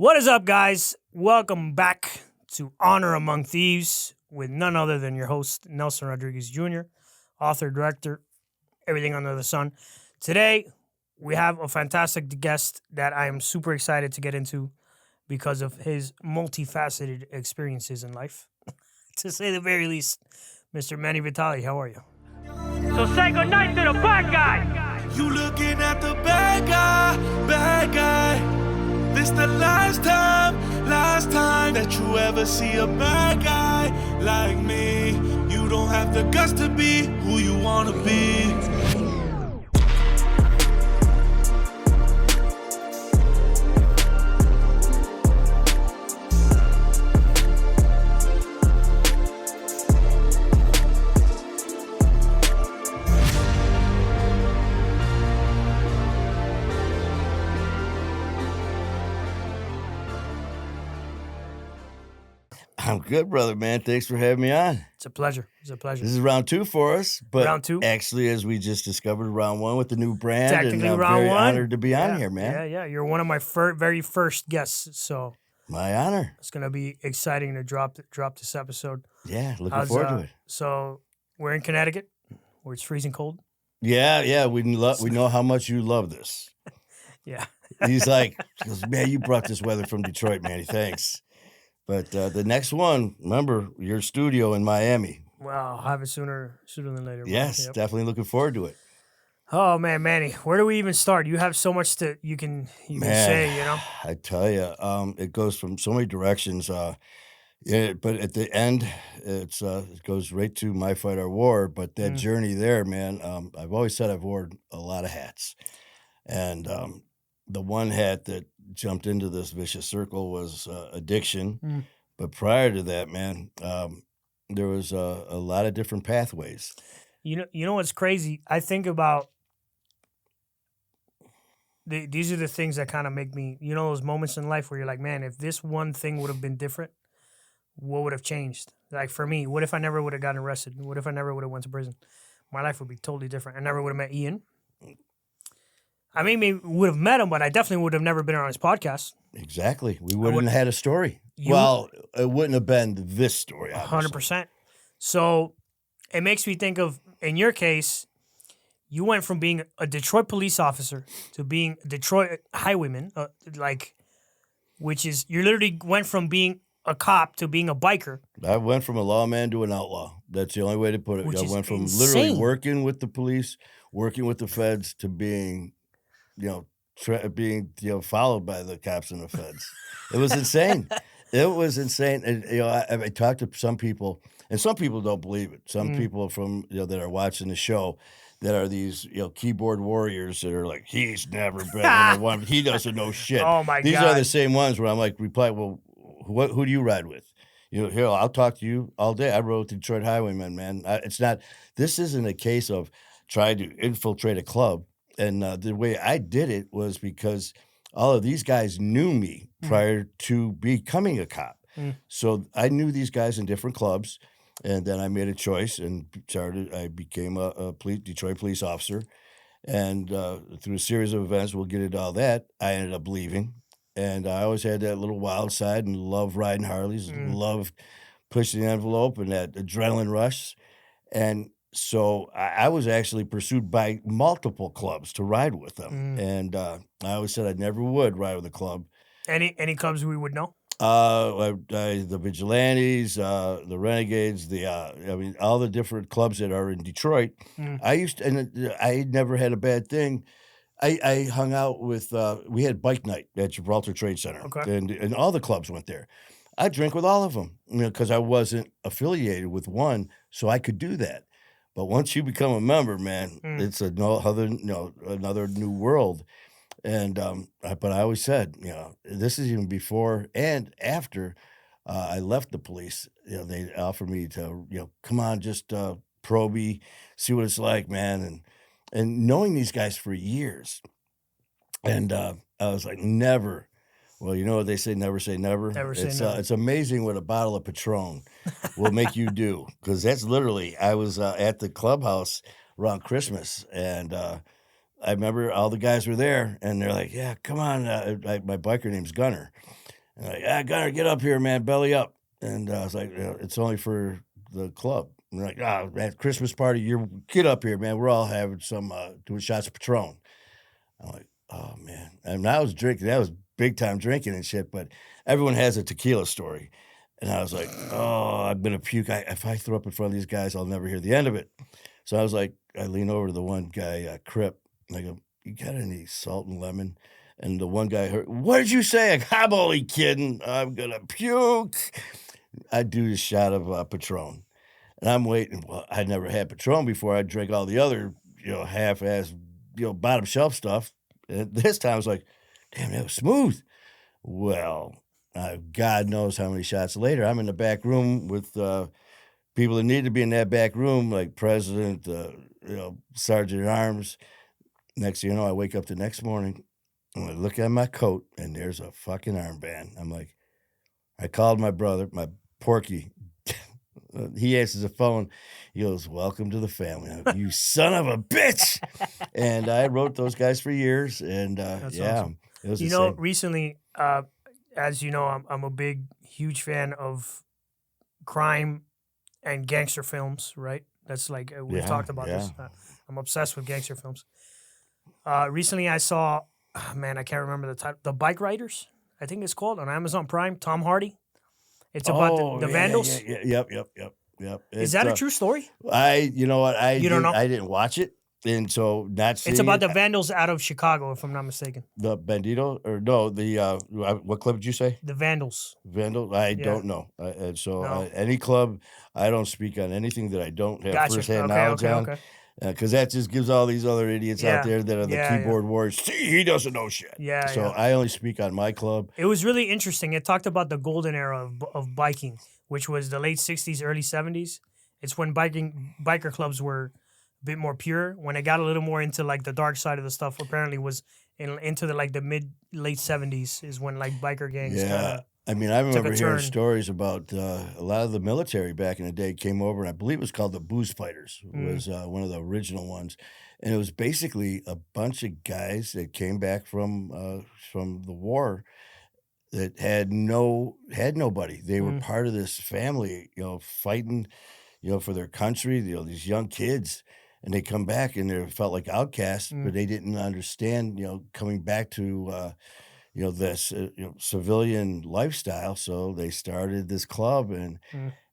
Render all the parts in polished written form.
What is up, guys? Welcome back to Honor Among Thieves with none other than your host, Nelson Rodriguez Jr., author, director, everything under the sun. Today, we have a fantastic guest that I am super excited to get into because of his multifaceted experiences in life. To say the very least, Mr. Manny Vitale, how are you? So say goodnight to the bad guy! You looking at the bad guy. This the last time that you ever see a bad guy like me. You don't have the guts to be who you wanna be. I'm good, brother, man. Thanks for having me on. It's a pleasure. It's a pleasure. This is round two for us, but Round two? actually, as we just discovered, round one with the new brand, Technically and I'm round very one. honored to be on here, man. Yeah. You're one of my very first guests, so My honor. it's gonna be exciting to drop this episode. Yeah, looking forward to it. So we're in Connecticut, where it's freezing cold. Yeah, we know how much you love this. Yeah. He goes, man, you brought this weather from Detroit, Manny. Thanks. But the next one, remember, your studio in Miami. Well, I'll have it sooner than later. bro. Yes, Yep. definitely looking forward to it. Oh man, Manny, where do we even start? You have so much to you can Man, say, you know. I tell you, it goes from so many directions. Yeah, but at the end, it goes right to My Fight Our War. But that journey there, man, I've always said I've worn a lot of hats, and the one hat that jumped into this vicious circle was addiction. But prior to that, man, there was a lot of different pathways. You know what's crazy? I think about these are the things that kind of make me, those moments in life where you're like, man, if this one thing would have been different, what would have changed? Like for me, what if I never would have gotten arrested? What if I never would have went to prison? My life would be totally different. I never would have met Ian. I mean, maybe would have met him, but I definitely would have never been on his podcast. Exactly. We wouldn't have had a story. It wouldn't have been this story, obviously. 100%. So it makes me think of, in your case, you went from being a Detroit police officer to being a Detroit highwayman, which is, you literally went from being a cop to being a biker. I went from a lawman to an outlaw. That's the only way to put it. Which I is went from insane. literally working with the police, working with the feds, to being, followed by the cops and the feds. It was insane. It was insane. And, I talked to some people, and some people don't believe it. Some people from, that are watching the show that are these, keyboard warriors that are like, he's never been in a one. He doesn't know shit. Oh, my These God. are the same ones where I'm like, well, who do you ride with? Here, I'll talk to you all day. I rode with the Detroit Highwaymen, man. This isn't a case of trying to infiltrate a club. And the way I did it was because all of these guys knew me prior to becoming a cop. So I knew these guys in different clubs. And then I made a choice and I became a Detroit police officer. And through a series of events, we'll get into all that, I ended up leaving. And I always had that little wild side and loved riding Harleys, and loved pushing the envelope and that adrenaline rush. And so I was actually pursued by multiple clubs to ride with them. And I always said I never would ride with a club. Any clubs we would know? The Vigilantes, the Renegades, all the different clubs that are in Detroit. I never had a bad thing. I hung out with, we had bike night at Gibraltar Trade Center, Okay. and all the clubs went there. I drank with all of them, because I wasn't affiliated with one, so I could do that. But once you become a member, man, it's another new world. And but I always said, this is even before and after I left the police. They offered me to, come on, just probe me, see what it's like, man, and knowing these guys for years. And I was like, never. Well, you know what they say, never say never. Never say never. It's amazing what a bottle of Patron will make you do. Because that's literally, I was at the clubhouse around Christmas, and I remember all the guys were there, and they're like, yeah, come on. My biker name's Gunner. And like, Gunner, get up here, man, belly up. And I was like, it's only for the club. And they're like, man, Christmas party, get up here, man. We're all having some doing shots of Patron. I'm like, oh man. And I was drinking. That was big time drinking and shit. But everyone has a tequila story. And I was like, oh, I'm gonna puke. If I throw up in front of these guys, I'll never hear the end of it. So I was like, I lean over to the one guy, Crip, and I go, you got any salt and lemon? And the one guy heard, what did you say? Like, I'm only kidding. I'm gonna puke. I do this shot of Patron. And I'm waiting. Well, I'd never had Patron before. I drank all the other, half-ass, bottom shelf stuff. And this time I was like, damn, that was smooth. Well, God knows how many shots later, I'm in the back room with people that need to be in that back room, like President, Sergeant at Arms. Next thing you know, I wake up the next morning and I look at my coat and there's a fucking armband. I'm like, I called my brother, my Porky. He answers the phone. He goes, welcome to the family. I'm like, you son of a bitch. And I wrote those guys for years. And Awesome. it was Recently, as you know, I'm a big, huge fan of crime and gangster films, right? That's like, we've talked about this. I'm obsessed with gangster films. Recently, I saw, I can't remember the title, The Bike Riders, I think it's called, on Amazon Prime, Tom Hardy. It's about the Vandals. Yep. Is that a true story? You know what? You don't know? I didn't watch it. And so it's about the Vandals out of Chicago, if I'm not mistaken. The Bandito? Or no, what club did you say? The Vandals. Vandals? I don't know. And so any club, I don't speak on anything that I don't have firsthand knowledge on. Okay. Because that just gives all these other idiots out there that are the keyboard warriors. See, he doesn't know shit. So I only speak on my club. It was really interesting. It talked about the golden era of biking, which was the late 60s, early 70s. It's when biker clubs were a bit more pure. When it got a little more into like the dark side of the stuff, apparently was into the late 70s is when like biker gangs I remember hearing stories about a lot of the military back in the day came over, and I believe it was called the Booze Fighters. It was one of the original ones. And it was basically a bunch of guys that came back from the war that had nobody. They were part of this family, fighting, for their country, these young kids. And they come back and they felt like outcasts, but they didn't understand, coming back to this civilian lifestyle. So they started this club, and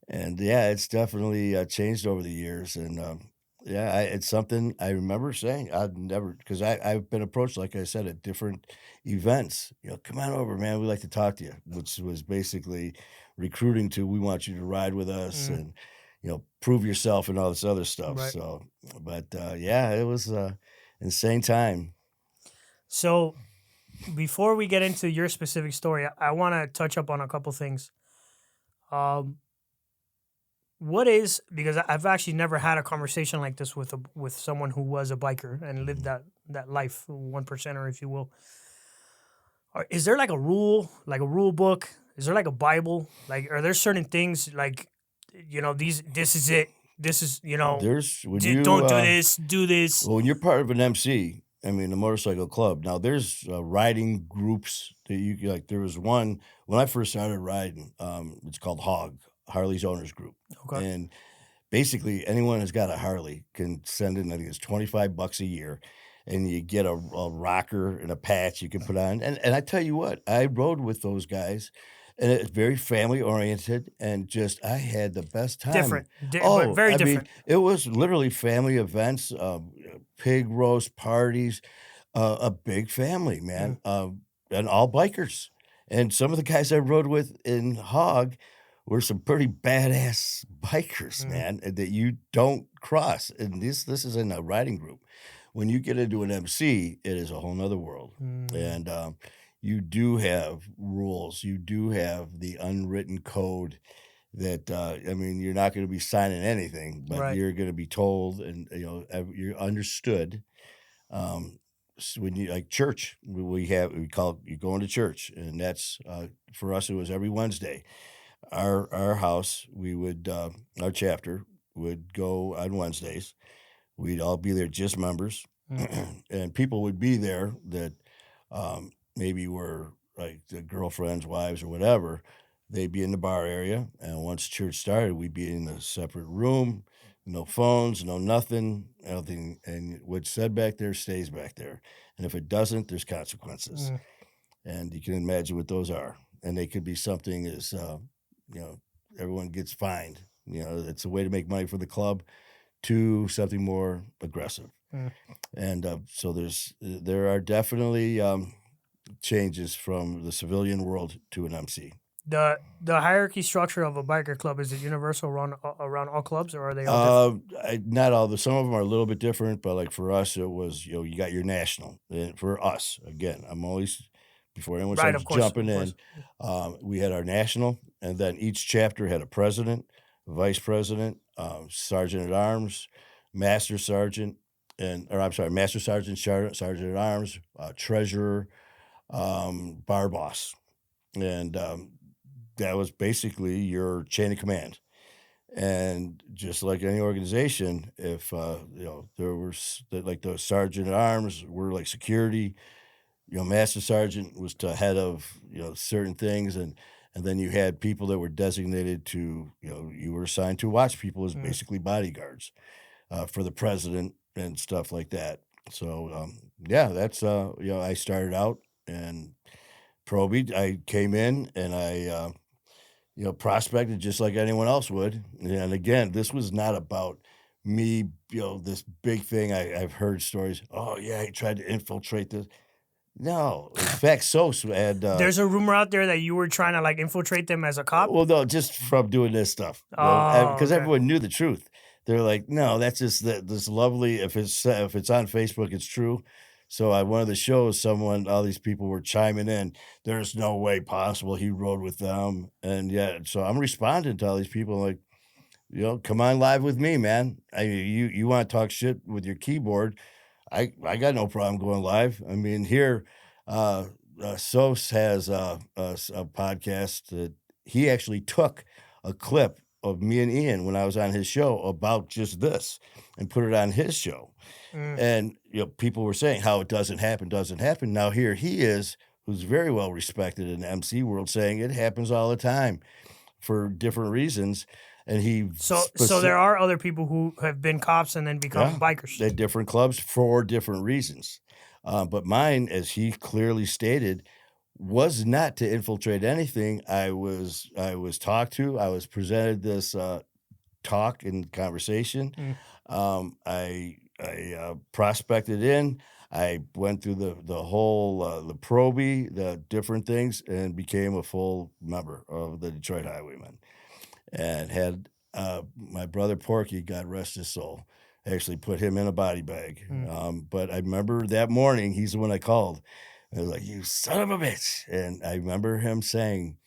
it's definitely changed over the years. And it's something I remember saying. I'd never, because I've been approached, like I said, at different events. Come on over, man. We'd like to talk to you, which was basically recruiting to, we want you to ride with us and prove yourself and all this other stuff. Right. So, but it was insane time. So, before we get into your specific story, I want to touch up on a couple things. Because I've actually never had a conversation like this with someone who was a biker and lived that life, 1%er, if you will. Is there like a rule book? Is there like a Bible? Like, are there certain things like, this is it. This is, don't do this, do this. Well, when you're part of an MC, the motorcycle club. Now, there's riding groups that you like. There was one when I first started riding. It's called HOG, Harley's Owners Group. Okay. And basically, anyone who's got a Harley can send in, I think it's $25 a year, and you get a rocker and a patch you can put on. And I tell you what, I rode with those guys, and it's very family oriented, and just I had the best time. Different, but very different. It was literally family events, pig roast parties, a big family, man, and all bikers. And some of the guys I rode with in HOG were some pretty badass bikers, man, that you don't cross. And this is in a riding group. When you get into an MC, it is a whole nother world. And you do have rules. You do have the unwritten code that, you're not going to be signing anything, but you're going to be told and, you're understood. So when you like church, we call you going to church. And that's, for us, it was every Wednesday. Our house, we would, our chapter would go on Wednesdays. We'd all be there, just members. And people would be there that maybe were like the girlfriends, wives, or whatever, they'd be in the bar area. And once church started, we'd be in a separate room, no phones, no nothing, nothing. And what's said back there stays back there. And if it doesn't, there's consequences. And you can imagine what those are. And they could be something as, everyone gets fined. It's a way to make money for the club, to something more aggressive. And so there are definitely changes from the civilian world to an MC. The hierarchy structure of a biker club, is it universal around all clubs, or are they all different? Not all. Some of them are a little bit different, but like for us, it was you got your national. And for us, again, I'm always before anyone starts jumping in. We had our national, and then each chapter had a president, vice president, sergeant at arms, master sergeant, master sergeant, sergeant at arms, treasurer, bar boss, and that was basically your chain of command. And just like any organization, if there was like the sergeant at arms were like security, master sergeant was to head of certain things, and then you had people that were designated to you were assigned to watch people as basically bodyguards for the president and stuff like that. So that's I started out and probied. I came in and I prospected just like anyone else would. And again, this was not about me, this big thing. I've heard stories. Oh yeah, he tried to infiltrate this. No, in fact, had. There's a rumor out there that you were trying to like infiltrate them as a cop. Well, no, just from doing this stuff. Because everyone knew the truth. They're like, no, that's just this lovely. If it's on Facebook, it's true. So at one of the shows, all these people were chiming in. There's no way possible he rode with them, and so I'm responding to all these people like, come on live with me, man. You want to talk shit with your keyboard? I got no problem going live. I mean, here, Sos has a podcast that he actually took a clip of me and Ian when I was on his show about just this and put it on his show. And people were saying how it doesn't happen. Now here he is, who's very well respected in the MC world, saying it happens all the time for different reasons. And so there are other people who have been cops and then become bikers at different clubs for different reasons. But mine, as he clearly stated, was not to infiltrate anything. I was talked to. I was presented this talk and conversation. I prospected in. I went through the whole the proby, the different things, and became a full member of the Detroit Highwaymen. And had my brother Porky, God rest his soul, actually put him in a body bag. But I remember that morning, he's the one I called. I was like, "You son of a bitch!" And I remember him saying,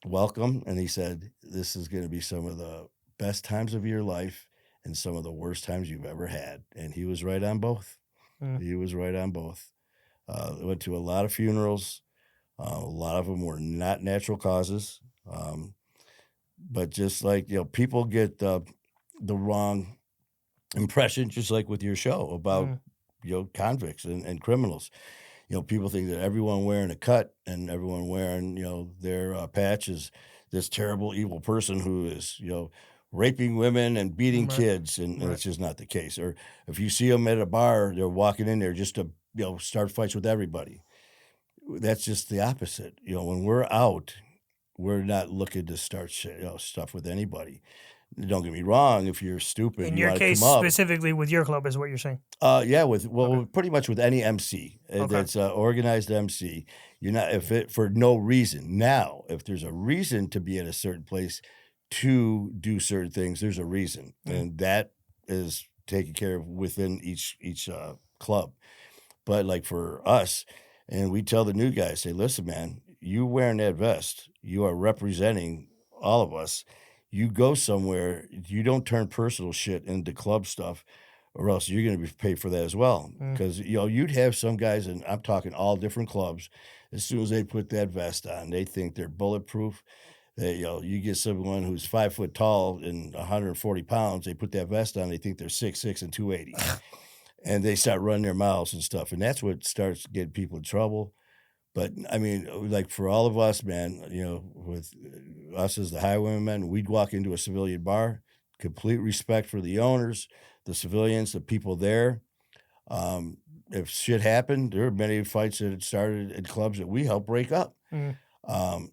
"Welcome," and he said, "This is going to be some of the best times of your life and some of the worst times you've ever had." And he was right on both. He was right on both. I went to a lot of funerals. A lot of them were not natural causes. But just like, people get the wrong impression, just like with your show about, convicts and criminals. People think that everyone wearing a cut and everyone wearing, their patch is this terrible, evil person who is, raping women and beating kids. And it's just not the case. Or if you see them at a bar, they're walking in there just to, start fights with everybody. That's just the opposite. When we're out, we're not looking to start stuff with anybody. Don't get me wrong. If you're stupid, in your case specifically with your club, is what you're saying? Pretty much with any MC that's organized MC. You're not for no reason. Now, if there's a reason to be at a certain place to do certain things, there's a reason, and that is taken care of within each club. But like for us, and we tell the new guys, say, listen, man, you wearing that vest, you are representing all of us. You go somewhere, you don't turn personal shit into club stuff, or else you're going to be paid for that as well. Because, you'd have some guys, and I'm talking all different clubs, as soon as they put that vest on, they think they're bulletproof. You get someone who's 5 foot tall and 140 pounds, they put that vest on, they think they're 6'6" and 280. And they start running their mouths and stuff. And that's what starts getting people in trouble. But I mean, like for all of us, man, with us as the highwaymen, we'd walk into a civilian bar, complete respect for the owners, the civilians, the people there. Um, if shit happened, there were many fights that had started in clubs that we helped break up. Mm, Um,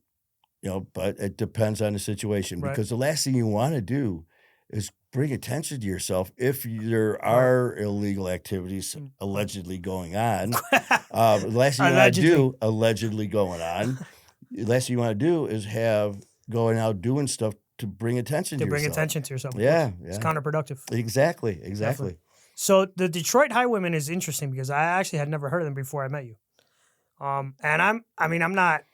but it depends on the situation right. because the last thing you want to do is bring attention to yourself if there Right. are illegal activities Mm, allegedly going on. The last thing you want to Allegedly. do, allegedly going on, the last thing you want to do is have going out doing stuff to bring attention To to bring yourself. attention to yourself. Of Yeah, course. It's yeah, counterproductive. exactly. Definitely. So the Detroit Highwaymen is interesting because I actually had never heard of them before I met you. And I'm not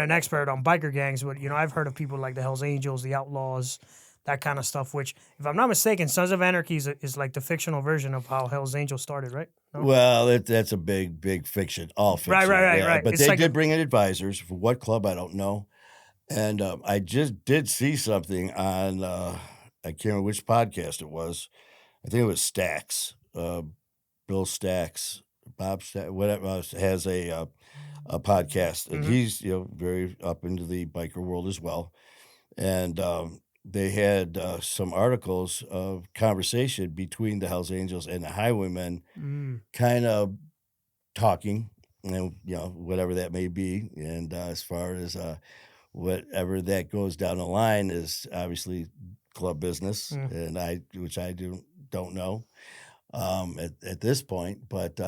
an expert on biker gangs, but I've heard of people like the Hells Angels, the Outlaws, that kind of stuff. Which, if I'm not mistaken, Sons of Anarchy is like the fictional version of how Hells Angels started, right? No? Well, that's a big fiction, all fiction. Right. But It's they like did bring in advisors. For what club, I don't know. And I just did see something on, I can't remember which podcast it was. I think it was Stacks, Bill Stacks, Bob Stacks, whatever, has a podcast. And Mhm. he's, very up into the biker world as well. And they had some articles of conversation between the Hells Angels and the Highwaymen kind of talking, whatever that may be. And as far as whatever that goes down the line is obviously club business, and which I don't know at this point. But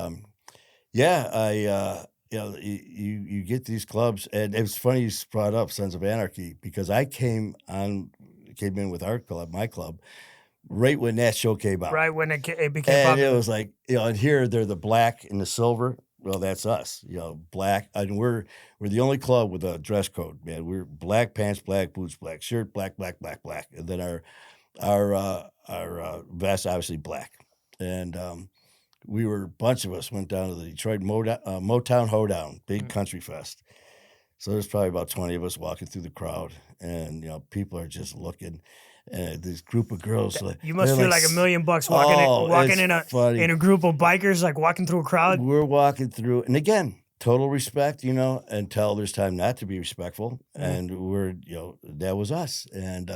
yeah, you get these clubs, and it's funny you brought up Sons of Anarchy because I came in with our club, my club, right when that show came out. Right when it became And popular. it was like, and here they're the black and the silver. Well, that's us, black. And we're the only club with a dress code, man. We're black pants, black boots, black shirt, black. And then our vest, obviously black. And a bunch of us went down to the Detroit Motown Hoedown, big country fest. So there's probably about 20 of us walking through the crowd, and people are just looking. And this group of girls, You must they're feel like $1 million walking funny. in a group of bikers, like walking through a crowd. We're walking through, and again, total respect, until there's time not to be respectful. And that was us. And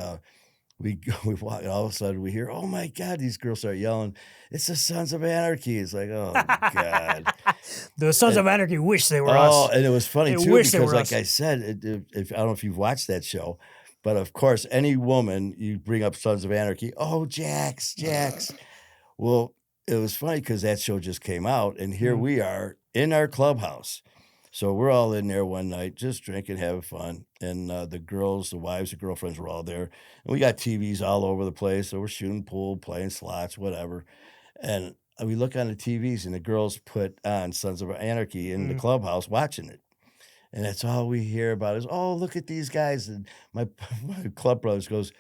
we walk, and all of a sudden we hear, oh my God, these girls start yelling, it's the Sons of Anarchy. It's like, oh God. The Sons of Anarchy wish they were Oh, us. and it was funny They too, wish they because were like us. I said, if I don't know if you've watched that show, but of course, any woman, you bring up Sons of Anarchy, oh, Jax. Well, it was funny because that show just came out, and here we are in our clubhouse. So we're all in there one night, just drinking, having fun. And the girls, the wives, the girlfriends were all there. And we got TVs all over the place. So we're shooting pool, playing slots, whatever. And we look on the TVs, and the girls put on Sons of Anarchy in the clubhouse watching it. And that's all we hear about is, oh, look at these guys. And my club brothers goes,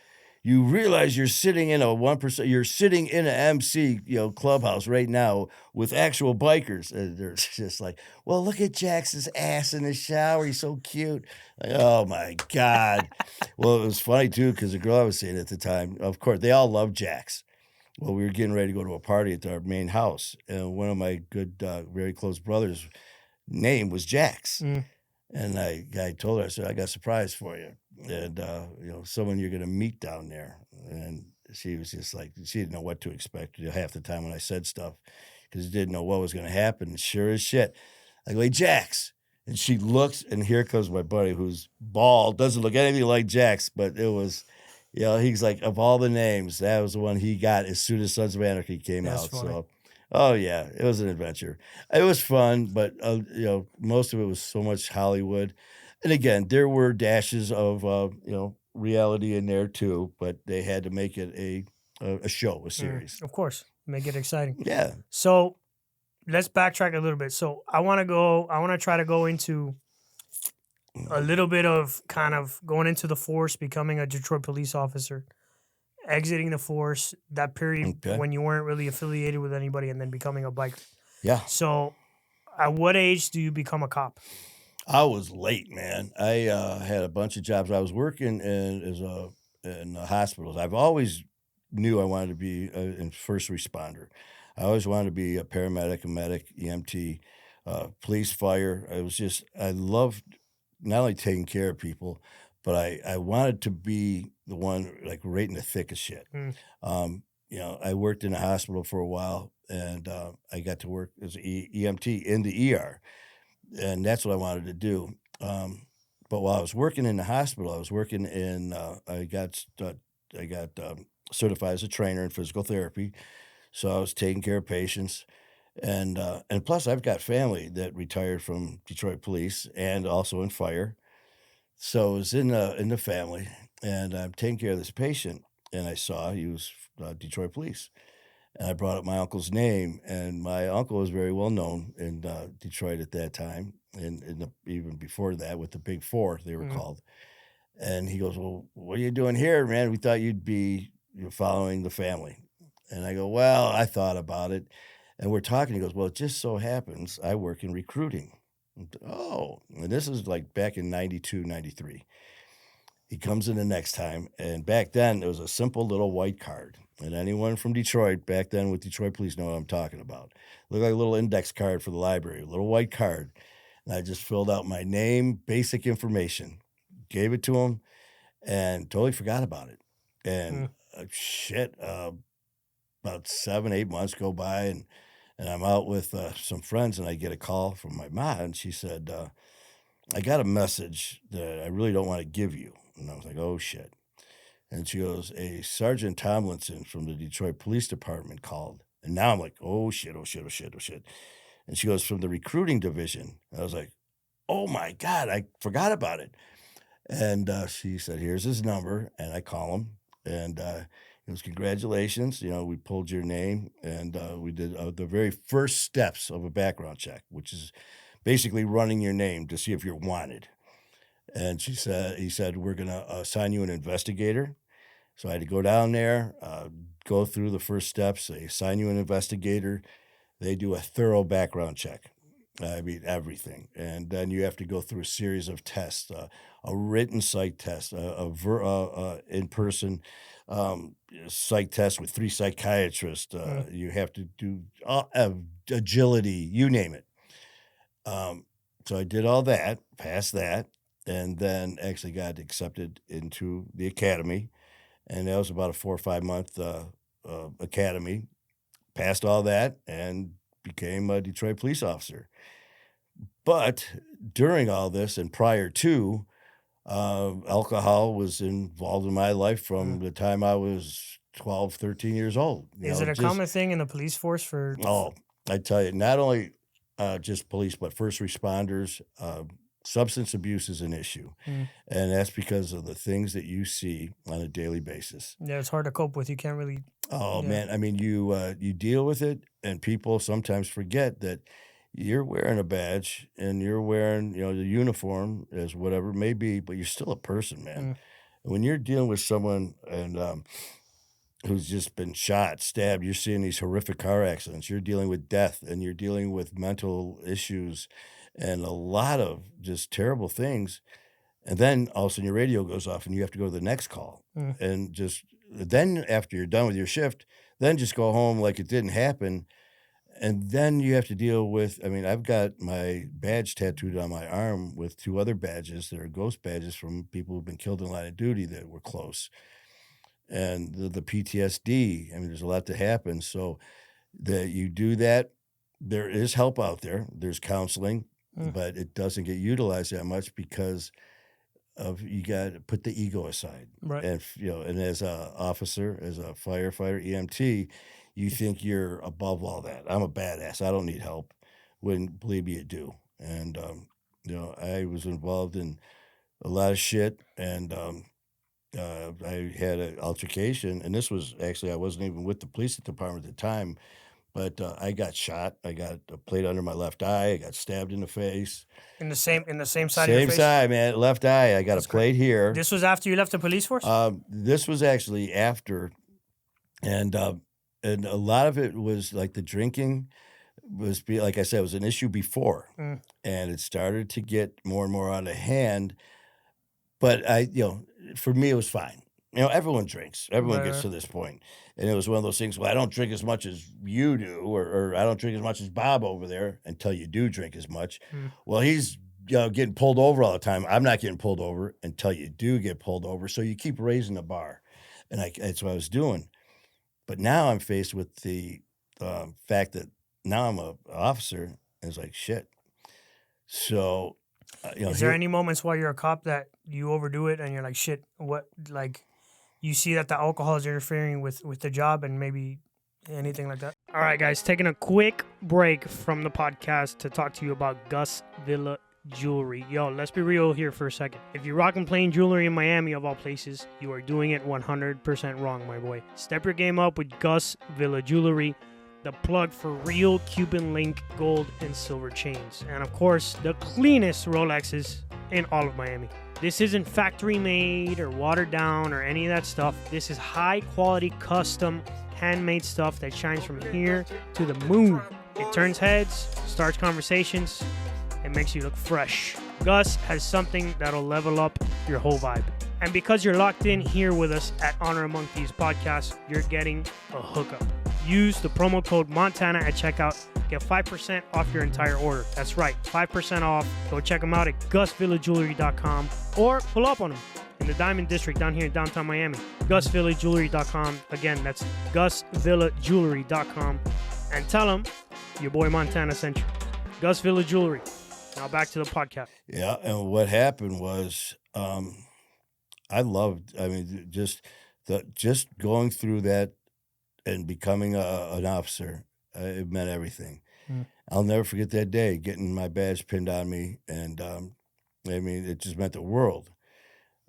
you realize you're sitting in a 1%, you're sitting in an MC, clubhouse right now with actual bikers. And they're just like, well, look at Jackson's ass in the shower. He's so cute. Like, oh my God. Well, it was funny too, because the girl I was seeing at the time, of course, they all love Jax. Well, we were getting ready to go to a party at our main house. And one of my good, very close brothers' name was Jax. And I told her, I said, I got a surprise for you. And, someone you're going to meet down there. And she was just like, she didn't know what to expect half the time when I said stuff because she didn't know what was going to happen. And sure as shit, I go, hey, Jax. And she looks, and here comes my buddy who's bald, doesn't look anything like Jax, but it was, he's like, of all the names, that was the one he got as soon as Sons of Anarchy came That's out. funny. So. Oh yeah, it was an adventure. It was fun, but most of it was so much Hollywood. And again, there were dashes of reality in there too, but they had to make it a show, a series. Of course, make it exciting. Yeah. So let's backtrack a little bit. So I want to try to go into a little bit of kind of going into the force, becoming a Detroit police officer, exiting the force, that period when you weren't really affiliated with anybody, and then becoming a biker. Yeah. So at what age do you become a cop? I was late, man. I had a bunch of jobs. I was working in hospitals. I've always knew I wanted to be a first responder. I always wanted to be a paramedic, a medic, EMT. police, fire. I loved not only taking care of people, but I wanted to be the one like right in the thick of shit. Mm. I worked in a hospital for a while, and I got to work as an EMT in the ER, and that's what I wanted to do. But while I was working in the hospital, I was working in. I got certified as a trainer in physical therapy, so I was taking care of patients, and plus I've got family that retired from Detroit Police and also in fire. So I was in the family, and I'm taking care of this patient, and I saw he was Detroit Police, and I brought up my uncle's name, and my uncle was very well known in Detroit at that time, and even before that with the Big Four they were Mhm. called. And he goes, "Well, what are you doing here, man? We thought you'd be following the family." And I go, "Well, I thought about it." And we're talking. He goes, "Well, it just so happens I work in recruiting." Oh, and this is like back in 92, 93. He comes in the next time, and back then it was a simple little white card. And anyone from Detroit back then with Detroit Police know what I'm talking about. Looked like a little index card for the library, a little white card. And I just filled out my name, basic information, gave it to him, and totally forgot about it. And Mm. shit, about 7, 8 months go by, and I'm out with some friends, and I get a call from my mom, and she said, "I got a message that I really don't want to give you." And I was like, "Oh shit." And she goes, "A Sergeant Tomlinson from the Detroit Police Department called." And now I'm like, "Oh shit, oh shit, oh shit, oh shit." And she goes, "From the recruiting division." And I was like, "Oh my God, I forgot about it." And she said, "Here's his number." And I call him, and he goes, "Congratulations. We pulled your name, and we did the very first steps of a background check, which is basically running your name to see if you're wanted." And he said, "We're going to assign you an investigator." So I had to go down there, go through the first steps. They assign you an investigator. They do a thorough background check. I mean, everything. And then you have to go through a series of tests, a written psych test, in person psych test with 3 psychiatrists. You have to do agility, you name it. So I did all that, passed that, and then actually got accepted into the academy. And that was about a 4 or 5 month academy. Passed all that and became a Detroit police officer. But during all this and prior to, alcohol was involved in my life from the time I was 12, 13 years old. Is it a common thing in the police force for? Oh, I tell you, not only just police, but first responders. Substance abuse is an issue, Mm. and that's because of the things that you see on a daily basis. Yeah, it's hard to cope with. You can't really. Oh Yeah. man, I mean, you deal with it, and people sometimes forget that you're wearing a badge and you're wearing the uniform as whatever it may be, but you're still a person, man. Mm. When you're dealing with someone and who's just been shot, stabbed, you're seeing these horrific car accidents. You're dealing with death, and you're dealing with mental issues, and a lot of just terrible things. And then all of a sudden your radio goes off, and you have to go to the next call, Mm. and just then after you're done with your shift, then just go home like it didn't happen. And then you have to deal with, I mean, I've got my badge tattooed on my arm with 2 other badges that are ghost badges from people who've been killed in the line of duty that were close. And the PTSD, I mean, there's a lot that happens. So that you do that, there is help out there. There's counseling, Mm. but it doesn't get utilized that much because of you got to put the ego aside. Right. And and as a officer, as a firefighter, EMT, you think you're above all that. I'm a badass. I don't need help. When believe me, you do. And I was involved in a lot of shit, and I had an altercation, and this was actually I wasn't even with the police department at the time, but I got shot. I got a plate under my left eye. I got stabbed in the face. In the same side of your Same face. side, man. Left eye. I got That's a plate here. This was after you left the police force. This was actually after, and a lot of it was like the drinking like I said, it was an issue before, Mm. and it started to get more and more out of hand. But for me, it was fine. everyone drinks. Everyone Right, gets right. to this point. And it was one of those things, well, I don't drink as much as you do, or I don't drink as much as Bob over there until you do drink as much. Mm. Well, he's getting pulled over all the time. I'm not getting pulled over until you do get pulled over. So you keep raising the bar. And that's what I was doing. But now I'm faced with the fact that now I'm a officer. And it's like, shit. So, Is there here, any moments while you're a cop that you overdo it and you're like, shit, what, like, you see that the alcohol is interfering with the job and maybe anything like that? All right, guys, taking a quick break from the podcast to talk to you about Gus Villa Jewelry. Yo, let's be real here for a second. If you're rocking plain jewelry in Miami, of all places, you are doing it 100% wrong, my boy. Step your game up with Gus Villa Jewelry, the plug for real Cuban link gold and silver chains. And of course, the cleanest Rolexes in all of Miami. This isn't factory made or watered down or any of that stuff. This is high quality, custom, handmade stuff that shines from here to the moon. It turns heads, starts conversations, and makes you look fresh. Gus has something that'll level up your whole vibe. And because you're locked in here with us at Honor Among Thieves podcast, you're getting a hookup. Use the promo code Montana at checkout. Get 5% off your entire order. That's right, 5% off. Go check them out at gusvillajewelry.com or pull up on them in the Diamond District down here in downtown Miami. gusvillajewelry.com. Again, that's gusvillajewelry.com. And tell them your boy Montana sent you. Gus Villa Jewelry. Now back to the podcast. Yeah, and what happened was, just going through that and becoming an officer. It meant everything. Mm. I'll never forget that day getting my badge pinned on me, and it just meant the world.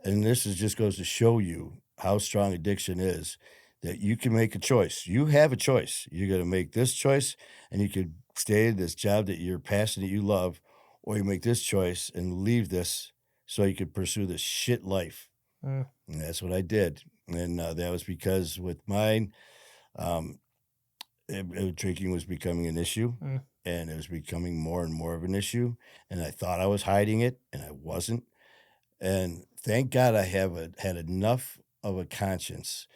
And this just goes to show you how strong addiction is. That you can make a choice. You have a choice. You're going to make this choice, and you could stay in this job that you're passionate, you love, or you make this choice and leave this so you could pursue this shit life. Mm. And that's what I did. And that was because with mine, drinking was becoming an issue, and it was becoming more and more of an issue. And I thought I was hiding it, and I wasn't. And thank God I had enough of a conscience,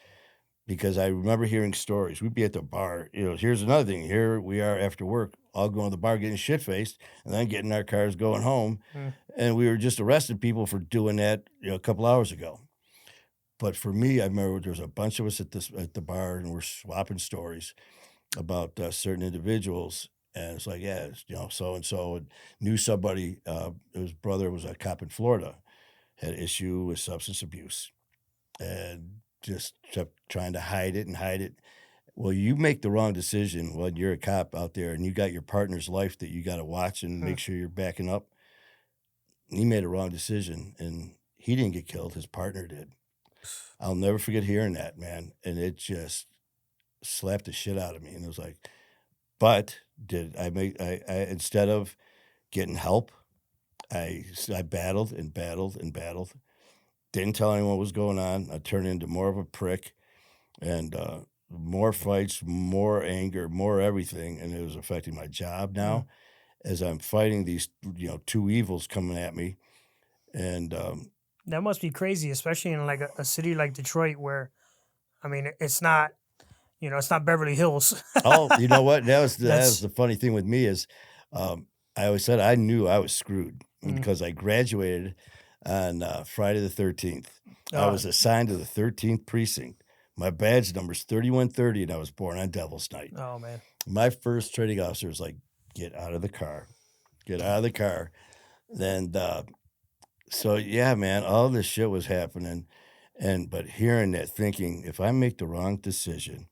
because I remember hearing stories. We'd be at the bar. Here's another thing. Here we are after work, all going to the bar getting shit-faced, and then getting our cars going home. And we were just arresting people for doing that a couple hours ago. But for me, I remember there was a bunch of us at the bar, and we're swapping stories about certain individuals. And it's like, yeah, so-and-so knew somebody. His brother was a cop in Florida, had an issue with substance abuse, and just kept trying to hide it and hide it. Well, you make the wrong decision when you're a cop out there and you got your partner's life that you got to watch and make sure you're backing up. He made a wrong decision, and he didn't get killed. His partner did. I'll never forget hearing that, man. And it just slapped the shit out of me. And it was like, but did I instead of getting help, I battled and battled and battled. Didn't tell anyone what was going on. I turned into more of a prick, and more fights, more anger, more everything. And it was affecting my job now as I'm fighting these, two evils coming at me. And that must be crazy, especially in like a city like Detroit, where, I mean, it's not, it's not Beverly Hills. oh, you know what? That was the funny thing with me is, I always said I knew I was screwed because I graduated on Friday the 13th. I was assigned to the 13th precinct. My badge number's 3130, and I was born on Devil's Night. Oh, man. My first training officer was like, get out of the car. Get out of the car. Then, so yeah, man, all this shit was happening. But hearing that, thinking, if I make the wrong decision,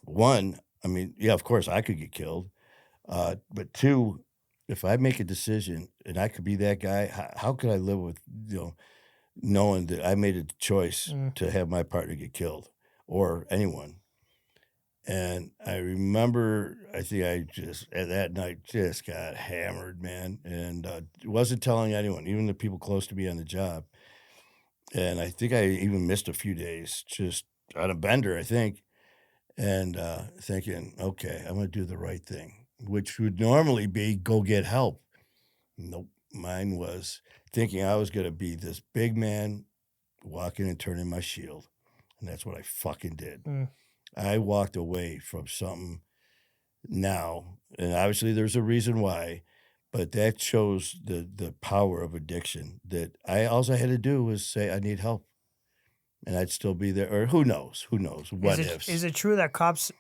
one, I mean, yeah, of course I could get killed. But two, if I make a decision and I could be that guy, how could I live with, knowing that I made a choice to have my partner get killed or anyone? And I remember, I think I just, at that night, just got hammered, man. And wasn't telling anyone, even the people close to me on the job. And I think I even missed a few days, just on a bender, I think. And thinking, okay, I'm going to do the right thing, which would normally be go get help. Nope. Mine was thinking I was going to be this big man walking and turning my shield. and that's what I fucking did. Mm. I walked away from something now, and obviously there's a reason why, but that shows the power of addiction. That all I had to do was say I need help, and I'd still be there. Or who knows? Who knows? What ifs? Is it true that cops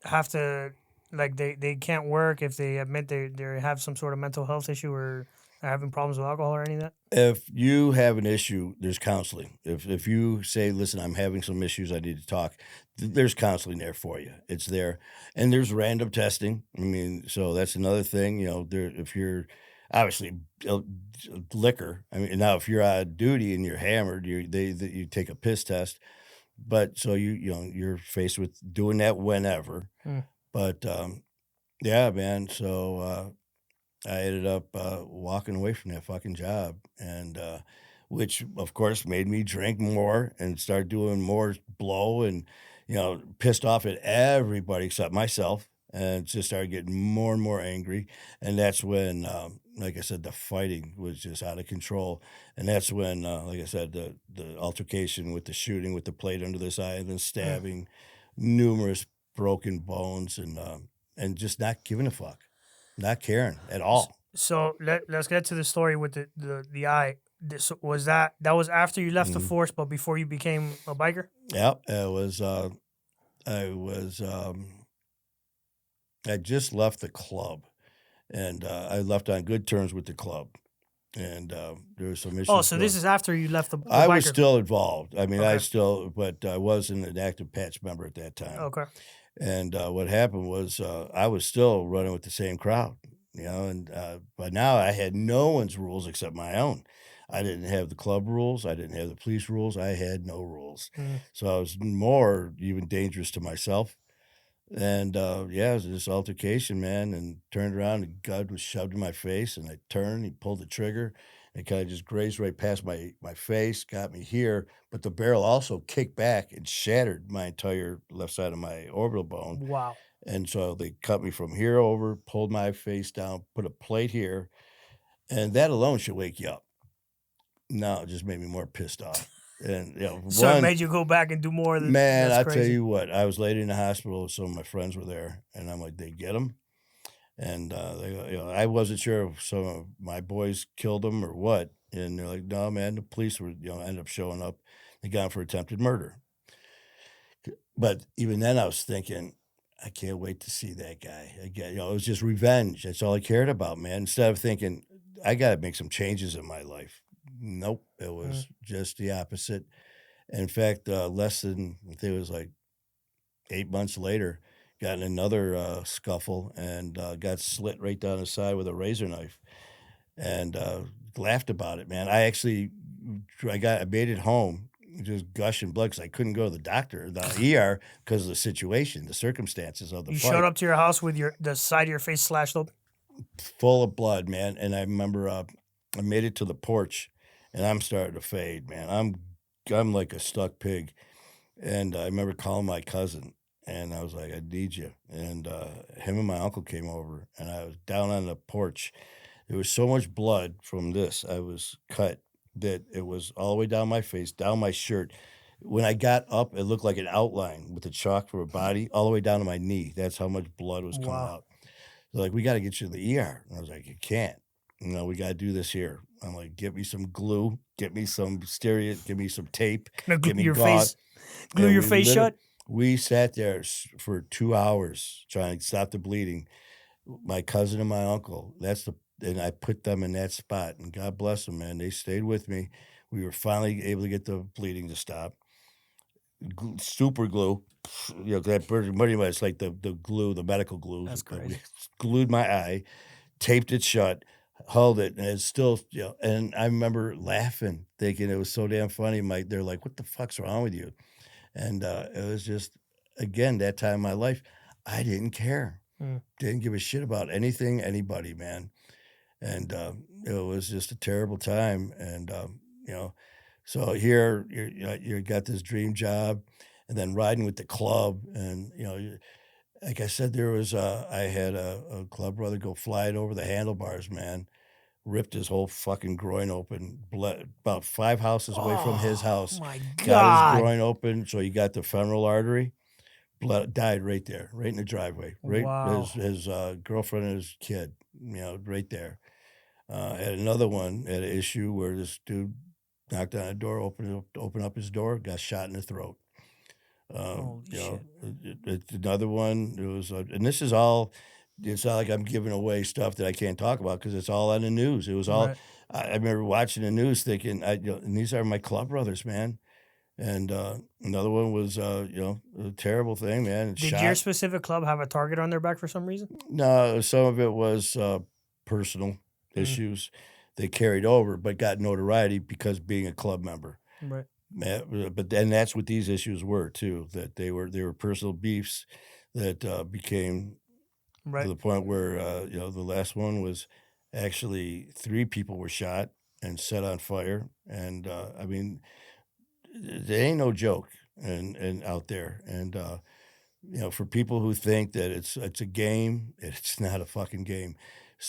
have to, like, they can't work if they admit they have some sort of mental health issue or are having problems with alcohol or any of that? If you have an issue, there's counseling. If you say, "Listen, I'm having some issues, I need to talk," there's counseling there for you. It's there, and there's random testing. I mean, so that's another thing. There if you're obviously uh, liquor. I mean, now if you're on duty and you're hammered, you take a piss test. But so you're faced with doing that whenever. Mm. But yeah, man. So I ended up walking away from that fucking job, and which of course made me drink more and start doing more blow, and pissed off at everybody except myself, and just started getting more and more angry. And that's when, like I said, the fighting was just out of control. And that's when, like I said, the altercation with the shooting with the plate under this eye, and then stabbing, numerous broken bones, and just not giving a fuck. Not caring at all. So let's get to the story with the eye. That was after you left the Mhm. force, but before you became a biker? Yep, I just left the club, and I left on good terms with the club, and there was some issues. Oh, so this going- is after you left the I biker was still involved. I mean, Okay. but I wasn't an active patch member at that time. Okay. And what happened was I was still running with the same crowd, and but now I had no one's rules except my own. I didn't have the club rules. I didn't have the police rules. I had no rules. Mm. So I was more even dangerous to myself. And yeah, it was this altercation, man, and turned around and gun was shoved in my face, and I turned, he pulled the trigger, and kind of just grazed right past my face, got me here, but the barrel also kicked back and shattered my entire left side of my orbital bone. Wow. And so they cut me from here over, pulled my face down, put a plate here, and that alone should wake you up. No, it just made me more pissed off. And So it made you go back and do more than man, that's I tell crazy. you what, I was laid in the hospital. Some of my friends were there, and I'm like, "They get him," and I wasn't sure if some of my boys killed him or what. And they're like, "No, man, the police were, ended up showing up. They got him for attempted murder." But even then, I was thinking, I can't wait to see that guy again. It was just revenge. That's all I cared about, man. Instead of thinking, I got to make some changes in my life. Nope, it was just the opposite. In fact, less than, I think it was like 8 months later, got in another scuffle and got slit right down the side with a razor knife, and laughed about it, man. I made it home just gushing blood because I couldn't go to the doctor, the ER, because of the situation, the circumstances of the You fight. showed up to your house with the side of your face slashed open? Full of blood, man. And I remember I made it to the porch, and I'm starting to fade, man. I'm like a stuck pig. And I remember calling my cousin, and I was like, "I need you." And him and my uncle came over, and I was down on the porch. There was so much blood from this. I was cut that it was all the way down my face, down my shirt. When I got up, it looked like an outline with the chalk for a body all the way down to my knee. That's how much blood was coming Wow. out. They're like, "We got to get you to the ER." And I was like, "You can't. We got to do this here." I'm like, "Get me some glue, get me some stereo, give me some tape, Gonna glue get me your gauze." face, glue And your we face literally- shut? We sat there for 2 hours trying to stop the bleeding. My cousin and my uncle, and I put them in that spot, and God bless them, man. They stayed with me. We were finally able to get the bleeding to stop. Super glue, that pretty much it's like the glue, the medical glue. That's crazy. We glued my eye, taped it shut, held it, and it's still, and I remember laughing, thinking it was so damn funny. They're like, "What the fuck's wrong with you?" And it was just, again, that time in my life, I didn't care. Mm. Didn't give a shit about anything, anybody, man. And it was just a terrible time. And so here you got this dream job, and then riding with the club, and like I said, I had a club brother go flying over the handlebars, man. ripped his whole fucking groin open, about 5 houses away from his house, my got his God. groin open, so he got the femoral artery, died right there, right in the driveway, right, Wow. his girlfriend and his kid, right there. Had another one, had an issue where this dude knocked on a door, opened up his door, got shot in the throat. Holy shit. It's another one. It was, and this is all. It's not like I'm giving away stuff that I can't talk about because it's all on the news. It was all. Right. I remember watching the news, thinking, and these are my club brothers, man. And another one was, a terrible thing, man. Did your specific club have a target on their back for some reason? No, some of it was personal issues they carried over, but got notoriety because being a club member. Right. But then that's what these issues were too. That they were personal beefs that became Right. to the point where the last one was actually 3 people were shot and set on fire, and I mean, there ain't no joke and out there, and for people who think that it's a game, it's not a fucking game.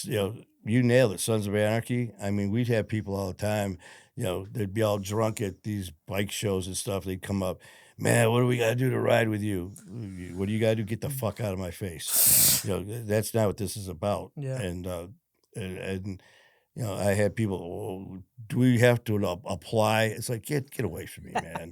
You nailed it, Sons of Anarchy. I mean, we'd have people all the time, they'd be all drunk at these bike shows and stuff. They'd come up, man, what do we got to do to ride with you? What do you got to do? Get the fuck out of my face. That's not what this is about. Yeah. And I had people, oh, do we have to apply? It's like, get away from me, man.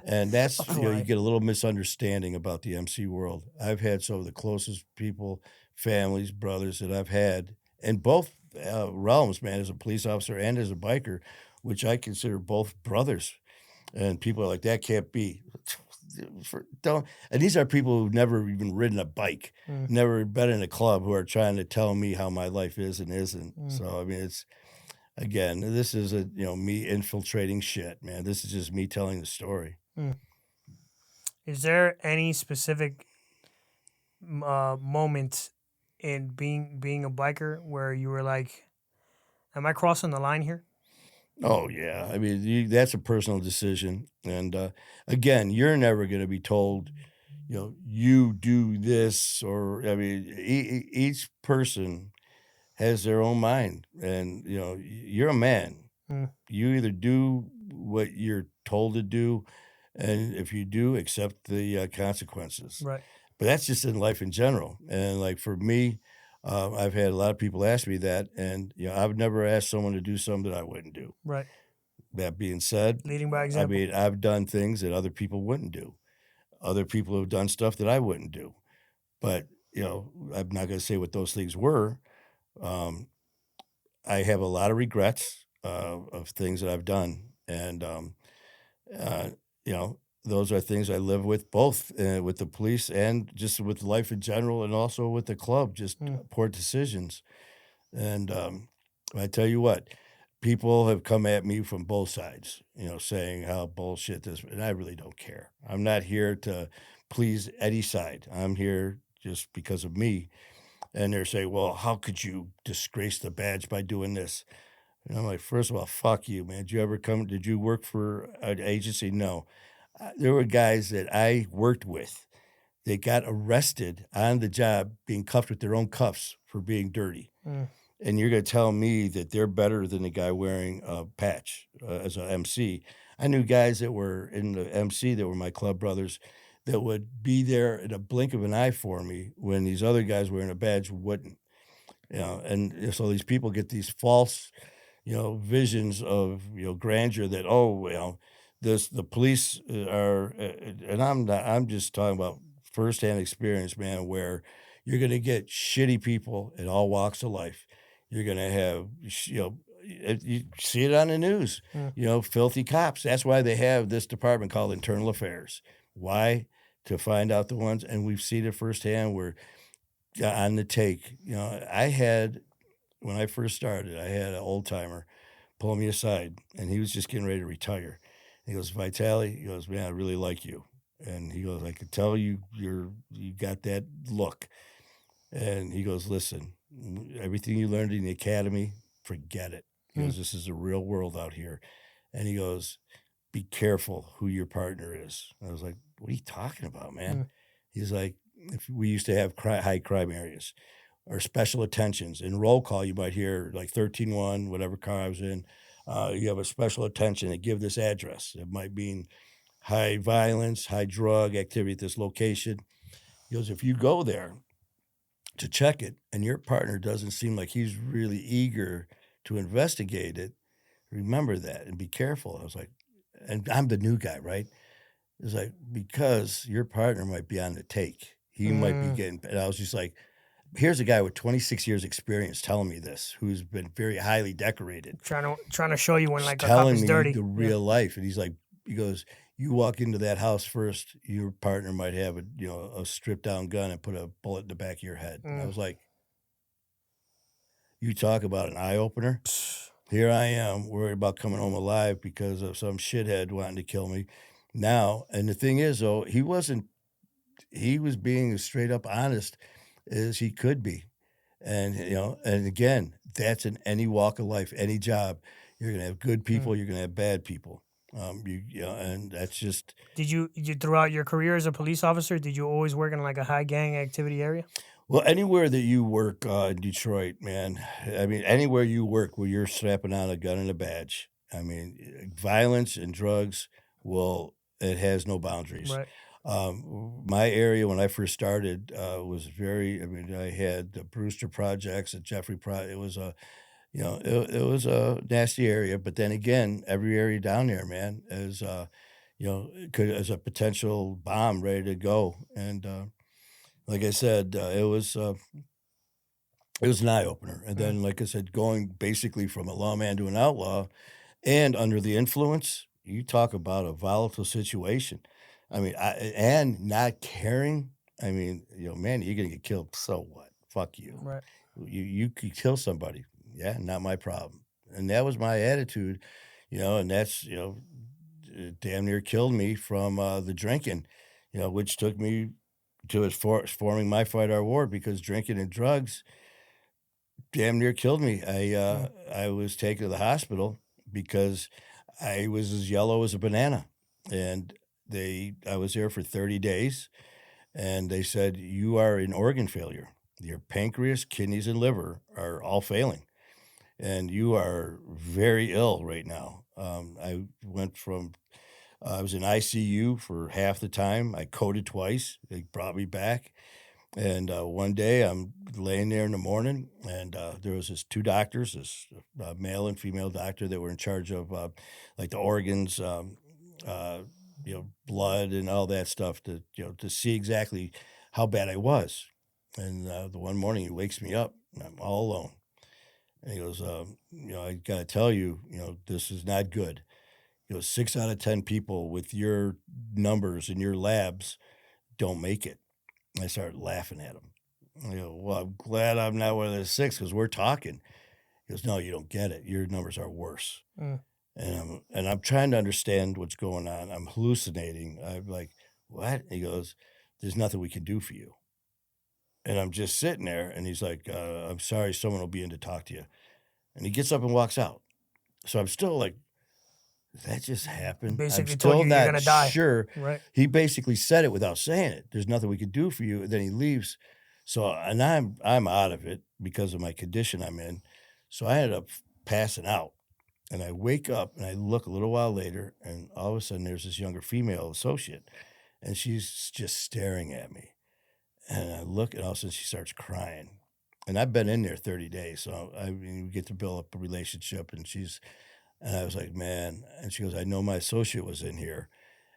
And that's, you get a little misunderstanding about the MC world. I've had some of the closest people, families, brothers that I've had in both realms, man, as a police officer and as a biker, which I consider both brothers. And people are like, that can't be. And these are people who've never even ridden a bike, never been in a club, who are trying to tell me how my life is and isn't. So, I mean, it's, again, this is me infiltrating shit, man. This is just me telling the story. Is there any specific moment in being a biker where you were like, am I crossing the line here? Oh, yeah. I mean, that's a personal decision. And again, you're never going to be told, you do this, or, I mean, each person has their own mind. And, you're a man. You either do what you're told to do, and if you do, accept the consequences. Right. But that's just in life in general. And like for me, I've had a lot of people ask me that, and I've never asked someone to do something that I wouldn't do. Right. That being said, Leading by example. I mean, I've done things that other people wouldn't do. Other people have done stuff that I wouldn't do. But I'm not going to say what those things were. I have a lot of regrets of things that I've done, and those are things I live with, both with the police and just with life in general, and also with the club, just poor decisions. And I tell you what, people have come at me from both sides, saying how bullshit this, and I really don't care. I'm not here to please any side. I'm here just because of me. And they're saying, well, how could you disgrace the badge by doing this? And I'm like, first of all, fuck you, man. Did you work for an agency? No. There were guys that I worked with that got arrested on the job being cuffed with their own cuffs for being dirty. And you're going to tell me that they're better than the guy wearing a patch as an MC. I knew guys that were in the MC that were my club brothers that would be there in a blink of an eye for me when these other guys wearing a badge wouldn't. And so these people get these false, visions of, grandeur that, the police are, and I'm just talking about firsthand experience, man, where you're going to get shitty people in all walks of life. You're going to have, you see it on the news, filthy cops. That's why they have this department called Internal Affairs. Why? To find out the ones, and we've seen it firsthand where on the take, when I first started, I had an old timer pull me aside, and he was just getting ready to retire. He goes, Vitale, he goes, man, I really like you. And he goes, I could tell you got that look. And he goes, listen, everything you learned in the academy, forget it. He goes, this is a real world out here. And he goes, be careful who your partner is. I was like, what are you talking about, man? He's like, if we used to have high crime areas. or special attentions. In roll call, you might hear like 13-1, whatever car I was in. You have a special attention and give this address. It might mean high violence, high drug activity at this location. He goes, if you go there to check it and your partner doesn't seem like he's really eager to investigate it, remember that and be careful. I was like, and I'm the new guy, right? It's like, because your partner might be on the take. He might be getting, and I was just like, here's a guy with 26 years experience telling me this, who's been very highly decorated. Trying to show you when He's like a cop telling is me dirty. the real life. And he's like, he goes, you walk into that house first, your partner might have a stripped down gun and put a bullet in the back of your head. And I was like, you talk about an eye opener. Here I am worried about coming home alive because of some shithead wanting to kill me now. And the thing is, though, he was being as straight up honest as he could be. And, and again, that's in any walk of life, any job. You're going to have good people, you're going to have bad people. And that's just. Did you throughout your career as a police officer, did you always work in like a high gang activity area? Well, anywhere that you work in Detroit, man, I mean, anywhere you work where you're strapping on a gun and a badge, I mean, violence and drugs it has no boundaries. Right. My area when I first started was I had the Brewster projects and Jeffrey Project. It was it was a nasty area, but then again, every area down there, man, is, as a potential bomb ready to go. And, like I said, it was an eye opener. And then, like I said, going basically from a lawman to an outlaw and under the influence, you talk about a volatile situation. I mean, and not caring. I mean, man, you're going to get killed. So what? Fuck you. Right. You could kill somebody. Yeah, not my problem. And that was my attitude, and that's, it damn near killed me from the drinking, which took me to forming my fight our war, because drinking and drugs damn near killed me. I was taken to the hospital because I was as yellow as a banana, and I was there for 30 days, and they said, you are in organ failure. Your pancreas, kidneys, and liver are all failing, and you are very ill right now. I was in ICU for half the time. I coded twice. They brought me back. And one day I'm laying there in the morning, and there was this two doctors, this male and female doctor, that were in charge of like the organs, blood and all that stuff to see exactly how bad I was. And the one morning he wakes me up and I'm all alone. And he goes, I got to tell you, this is not good. 6 out of 10 people with your numbers and your labs don't make it. I started laughing at him. I go, well, I'm glad I'm not one of the 6 because we're talking. He goes, no, you don't get it. Your numbers are worse. And I'm trying to understand what's going on. I'm hallucinating. I'm like, what? He goes, there's nothing we can do for you. And I'm just sitting there, and he's like, I'm sorry, someone will be in to talk to you. And he gets up and walks out. So I'm still like, that just happened. Basically I'm told still you you're not gonna die. sure. Right. He basically said it without saying it. There's nothing we can do for you. And then he leaves. So, and I'm out of it because of my condition I'm in. So I ended up passing out. And I wake up and I look a little while later, and all of a sudden there's this younger female associate, and she's just staring at me. And I look, and all of a sudden she starts crying. And I've been in there 30 days, so we get to build up a relationship. And I was like, man. And she goes, I know my associate was in here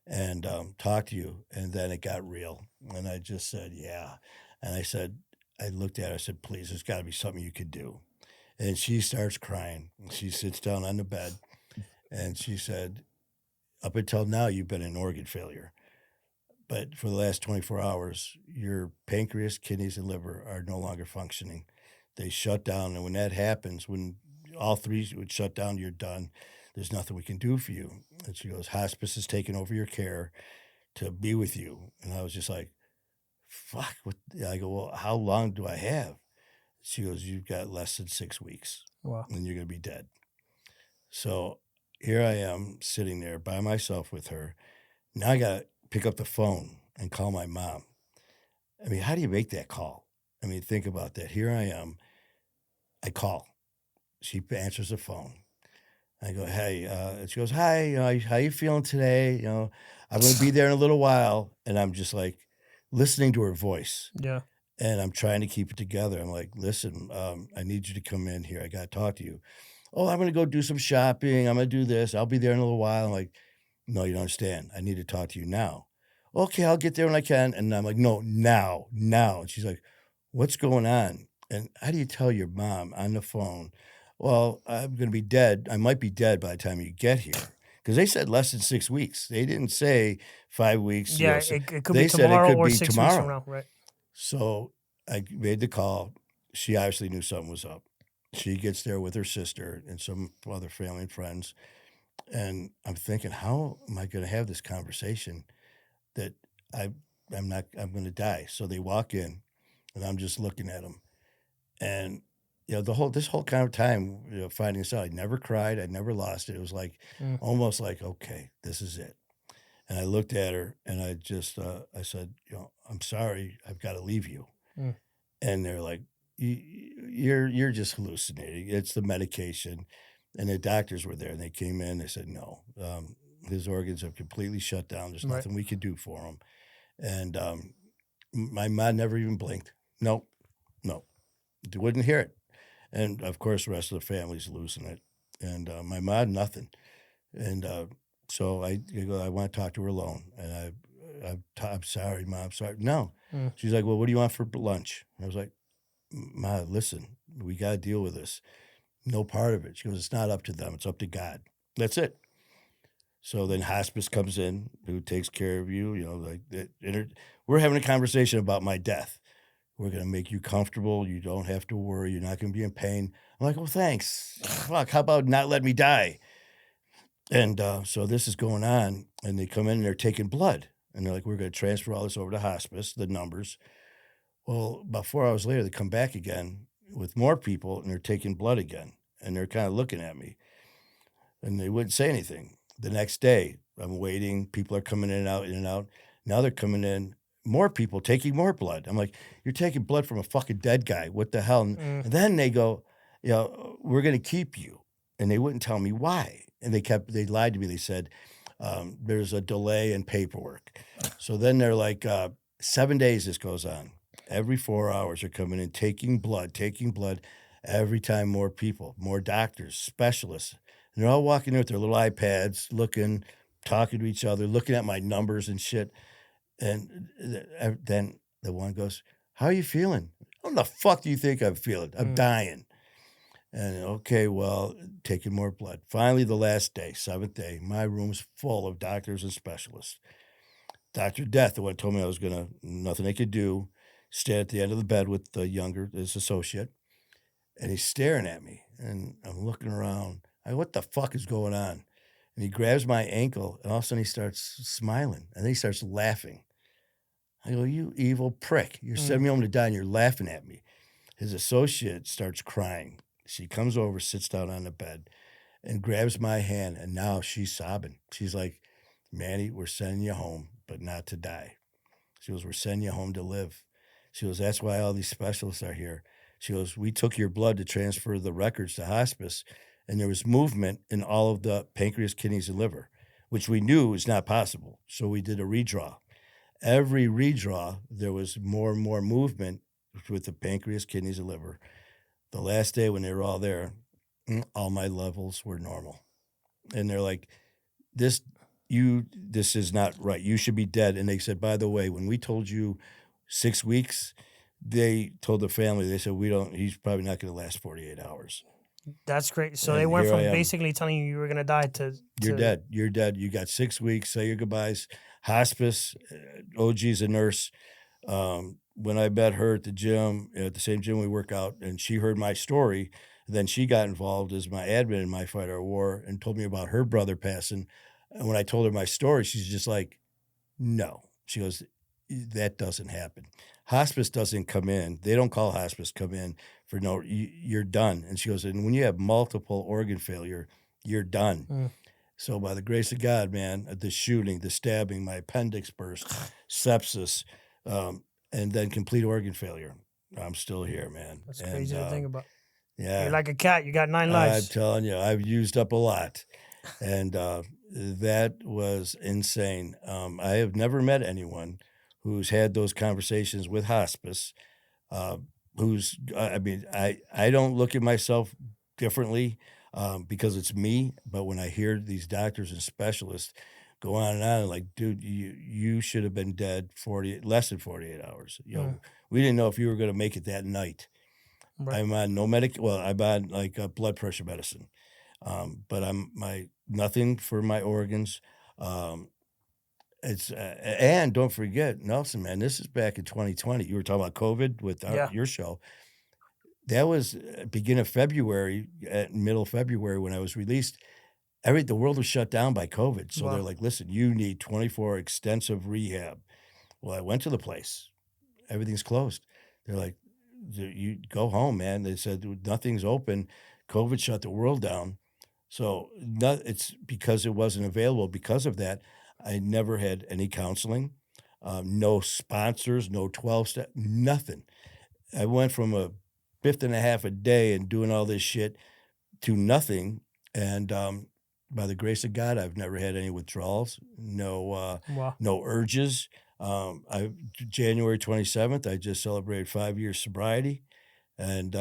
and talked to you. And then it got real. And I just said, yeah. And I looked at her, I said, please, there's got to be something you could do. And she starts crying. She sits down on the bed, and she said, up until now, you've been in organ failure. But for the last 24 hours, your pancreas, kidneys, and liver are no longer functioning. They shut down. And when that happens, when all three would shut down, you're done. There's nothing we can do for you. And she goes, hospice has taken over your care to be with you. And I was just like, fuck. I go, well, how long do I have? She goes, you've got less than 6 weeks. Wow. And you're going to be dead. So here I am sitting there by myself with her. Now I got to pick up the phone and call my mom. I mean, how do you make that call? I mean, think about that. Here I am. I call. She answers the phone. I go, hey, and she goes, hi, how you feeling today? I'm going to be there in a little while. And I'm just like listening to her voice. Yeah. And I'm trying to keep it together. I'm like, listen, I need you to come in here. I got to talk to you. Oh, I'm going to go do some shopping. I'm going to do this. I'll be there in a little while. I'm like, no, you don't understand. I need to talk to you now. Okay, I'll get there when I can. And I'm like, no, now. And she's like, what's going on? And how do you tell your mom on the phone, well, I'm going to be dead. I might be dead by the time you get here. Because they said less than 6 weeks. They didn't say 5 weeks. Yeah, it could be they said it tomorrow could or be 6 weeks tomorrow. from now, right? So I made the call. She obviously knew something was up. She gets there with her sister and some other family and friends. And I'm thinking, how am I going to have this conversation that I'm going to die? So they walk in and I'm just looking at them. And, this whole kind of time, finding this out, I never cried. I never lost it. It was like, almost like, okay, this is it. And I looked at her and I just, I said, I'm sorry, I've got to leave you. And they're like, you're just hallucinating. It's the medication. And the doctors were there and they came in. They said, no, his organs have completely shut down. There's nothing we could do for him. And my mom never even blinked. No, wouldn't hear it. And of course, the rest of the family's losing it. And my mom, nothing. And so I go, I want to talk to her alone. And I'm sorry, Mom. I'm sorry. No. She's like, well, what do you want for lunch? And I was like, Ma, listen, we got to deal with this. No part of it. She goes, it's not up to them. It's up to God. That's it. So then hospice comes in, who takes care of you. We're having a conversation about my death. We're going to make you comfortable. You don't have to worry. You're not going to be in pain. I'm like, well, thanks. Fuck, how about not let me die? And so this is going on, and they come in and they're taking blood. And they're like, we're going to transfer all this over to hospice, the numbers. Well, about 4 hours later, they come back again with more people, and they're taking blood again. And they're kind of looking at me. And they wouldn't say anything. The next day, I'm waiting. People are coming in and out, in and out. Now they're coming in. More people taking more blood. I'm like, you're taking blood from a fucking dead guy. What the hell? And then they go, we're going to keep you. And they wouldn't tell me why. And they lied to me. They said, there's a delay in paperwork. So then they're like, 7 days this goes on. Every 4 hours they're coming in, taking blood. Every time more people, more doctors, specialists. And they're all walking in with their little iPads, looking, talking to each other, looking at my numbers and shit. And then the one goes, how are you feeling? How the fuck do you think I'm feeling? I'm dying. And okay, well, taking more blood. Finally, the last day, 7th day, my room's full of doctors and specialists. Dr. Death, the one told me I was nothing they could do, stay at the end of the bed with his associate. And he's staring at me. And I'm looking around. What the fuck is going on? And he grabs my ankle, and all of a sudden he starts smiling. And then he starts laughing. I go, you evil prick. You're sending me home to die, and you're laughing at me. His associate starts crying. She comes over, sits down on the bed, and grabs my hand, and now she's sobbing. She's like, Manny, we're sending you home, but not to die. She goes, we're sending you home to live. She goes, that's why all these specialists are here. She goes, we took your blood to transfer the records to hospice, and there was movement in all of the pancreas, kidneys, and liver, which we knew was not possible. So we did a redraw. Every redraw, there was more and more movement with the pancreas, kidneys, and liver. The last day when they were all there, all my levels were normal. And they're like, this is not right. You should be dead. And they said, by the way, when we told you 6 weeks, they told the family, they said, he's probably not going to last 48 hours. That's great. So And they went here from I am. basically telling you were going to die to... You're dead. You're dead. You got 6 weeks. Say your goodbyes. Hospice, OG's a nurse. When I met her at the gym, at the same gym we work out, and she heard my story, then she got involved as my admin in my fight or war and told me about her brother passing. And when I told her my story, she's just like, no. She goes, that doesn't happen. Hospice doesn't come in. They don't call hospice come in for no, you're done. And she goes, and when you have multiple organ failure, you're done. So by the grace of God, man, the shooting, the stabbing, my appendix burst, sepsis, and then complete organ failure. I'm still here, man. That's crazy to think about. Yeah, You're like a cat. You got 9 I'm lives. telling you, I've used up a lot, and that was insane. I have never met anyone who's had those conversations with hospice. Uh, I mean, I don't look at myself differently because it's me. But when I hear these doctors and specialists go on and on, like, dude, you should have been dead less than 48 hours. We didn't know if you were going to make it that night. Right. I'm on no medic. Well, I'm on like blood pressure medicine, but nothing for my organs. Um, and don't forget, Nelson, man, this is back in 2020. You were talking about COVID with Yeah. your show. That was beginning of February, middle of February when I was released. The world was shut down by COVID. So they're Wow. like, listen, you need 24 extensive rehab. Well, I went to the place. Everything's closed. They're like, you go home, man. They said nothing's open. COVID shut the world down. So it's because it wasn't available. Because of that, I never had any counseling, no sponsors, no 12 step, nothing. I went from a fifth and a half a day and doing all this shit to nothing. And by the grace of God, I've never had any withdrawals, Wow. no urges. January 27th, I just celebrated 5 years sobriety. And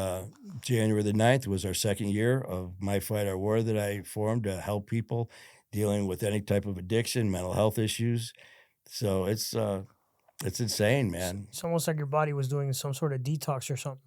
January the 9th was our second year of My Fight, Our War that I formed to help people dealing with any type of addiction, mental health issues. So it's insane, man. It's almost like your body was doing some sort of detox or something.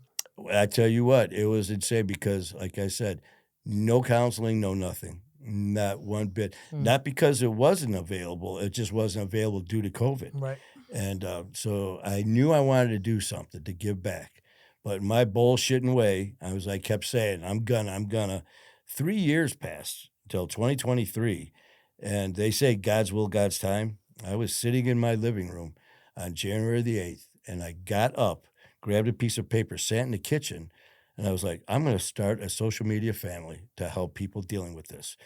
I tell you what, it was insane because, like I said, no counseling, no nothing, not one bit. Not because it wasn't available, it just wasn't available due to COVID. Right. And so I knew I wanted to do something to give back. But in my bullshitting way, I kept saying, I'm gonna. 3 years passed until 2023. And they say God's will, God's time. I was sitting in my living room on January the 8th, and I got up, grabbed a piece of paper, sat in the kitchen, and I was like, I'm going to start a social media family to help people dealing with this.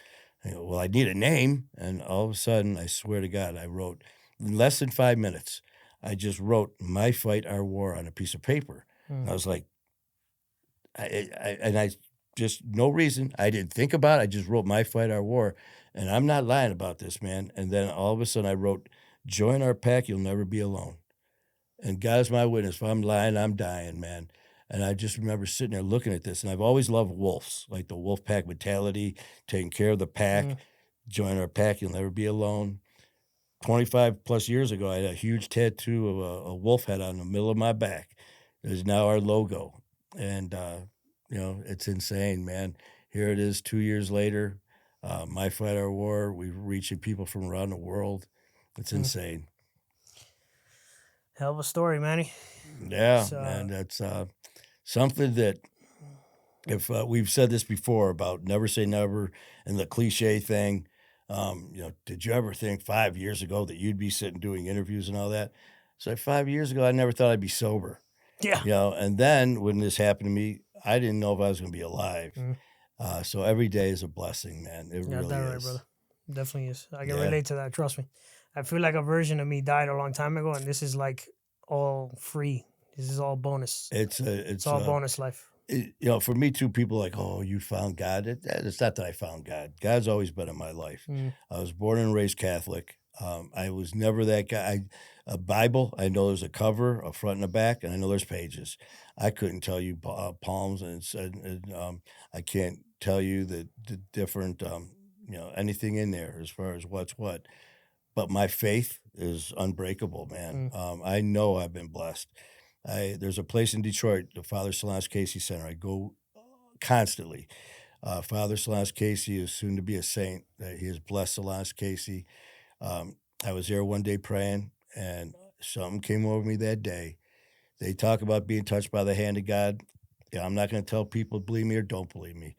I go, well, I need a name. And all of a sudden, I swear to God, I wrote in less than 5 minutes, I just wrote My Fight, Our War on a piece of paper. And I was like, I just, no reason. I didn't think about it. I just wrote My Fight, Our War. And I'm not lying about this, man. And then all of a sudden I wrote, join our pack, you'll never be alone. And God's my witness. If I'm lying, I'm dying, man. And I just remember sitting there looking at this. And I've always loved wolves, like the wolf pack mentality, taking care of the pack. Join our pack, you'll never be alone. 25 plus years ago, I had a huge tattoo of a wolf head on the middle of my back. It is now our logo. And, it's insane, man. Here it is 2 years later. My Fight, Our War. We're reaching people from around the world. It's insane. Hell of a story, Manny. Yeah, man. That's something that if we've said this before about never say never and the cliche thing. Did you ever think 5 years ago that you'd be sitting doing interviews and all that? So 5 years ago, I never thought I'd be sober. Yeah. And then when this happened to me, I didn't know if I was going to be alive. So every day is a blessing, man. It really that is. right, brother. Definitely is. I can relate to that. Trust me. I feel like a version of me died a long time ago, and this is like all free. This is all bonus. It's all bonus life. For me too, people are like, oh, you found God. It's not that I found God. God's always been in my life. I was born and raised Catholic. I was never that guy. A Bible, I know there's a cover, a front and a back, and I know there's pages. I couldn't tell you palms, and I can't tell you the different, anything in there as far as what's what. But my faith is unbreakable, man. I know I've been blessed. There's a place in Detroit, the Father Solange Casey Center. I go constantly. Father Solange Casey is soon to be a saint. He has blessed Solange Casey. I was there one day praying, and something came over me that day. They talk about being touched by the hand of God. Yeah, I'm not going to tell people believe me or don't believe me.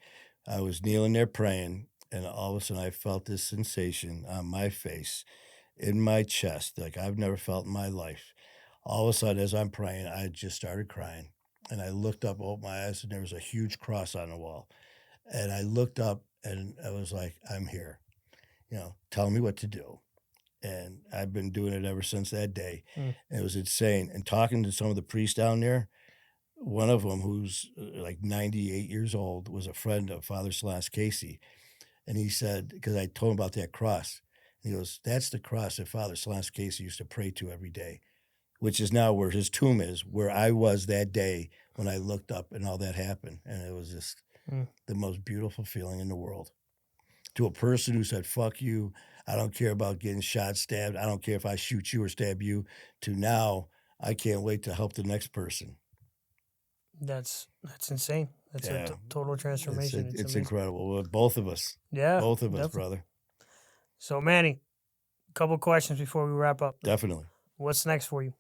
I was kneeling there praying, and all of a sudden I felt this sensation on my face, in my chest, like I've never felt in my life. All of a sudden, as I'm praying, I just started crying. And I looked up, opened my eyes, and there was a huge cross on the wall. And I looked up, and I was like, I'm here. Tell me what to do. And I've been doing it ever since that day. And it was insane. And talking to some of the priests down there, one of them, who's like 98 years old, was a friend of Father Silas Casey. And he said, because I told him about that cross, he goes, "That's the cross that Father Silas Casey used to pray to every day," which is now where his tomb is, where I was that day when I looked up and all that happened. And it was just the most beautiful feeling in the world. To a person who said, "Fuck you, I don't care about getting shot, stabbed, I don't care if I shoot you or stab you," to now, I can't wait to help the next person. That's insane. That's Yeah. a total transformation. It's amazing. incredible. Well, both of us. Yeah, Both of us, definitely. brother. So, Manny, a couple questions before we wrap up. Definitely. What's next for you?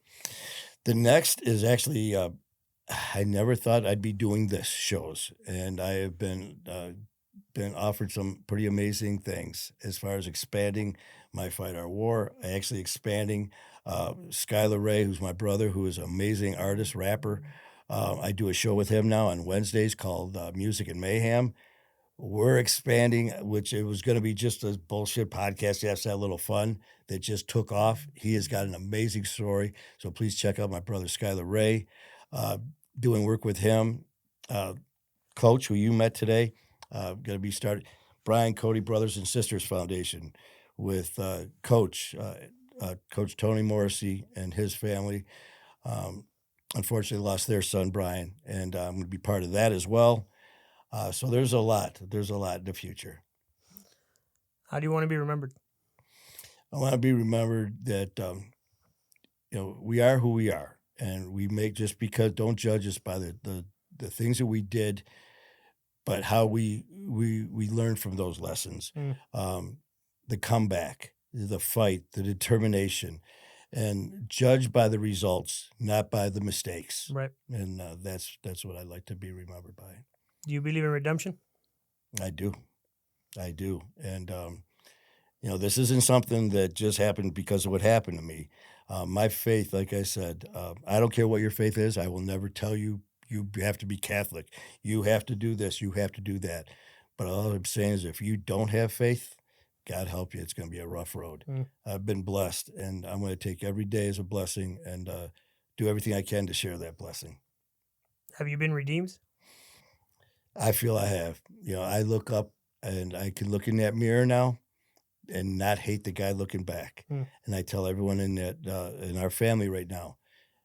The next is actually, I never thought I'd be doing this shows, and I have been offered some pretty amazing things as far as expanding my Fight Our War. Actually expanding Skylar Ray, who's my brother, who is an amazing artist, rapper. I do a show with him now on Wednesdays called Music and Mayhem. We're expanding, which it was going to be just a bullshit podcast. That's that little fun that just took off. He has got an amazing story. So please check out my brother, Skylar Ray. Doing work with him. Coach, who you met today, going to be started. Brian Cody Brothers and Sisters Foundation with Coach Tony Morrissey and his family. Unfortunately lost their son, Brian, and I'm going to be part of that as well. So there's a lot in the future. How do you want to be remembered? I want to be remembered that, we are who we are, and we make, just because, don't judge us by the things that we did, but how we learn from those lessons. The comeback, the fight, the determination, and judge by the results, not by the mistakes. Right. And that's what I like to be remembered by. Do you believe in redemption? I do. And, this isn't something that just happened because of what happened to me. My faith, like I said, I don't care what your faith is. I will never tell you, you have to be Catholic. You have to do this. You have to do that. But all I'm saying is, if you don't have faith, God help you, it's going to be a rough road. I've been blessed, and I'm going to take every day as a blessing and do everything I can to share that blessing. Have you been redeemed? I feel I have. I look up and I can look in that mirror now and not hate the guy looking back. And I tell everyone in our family right now,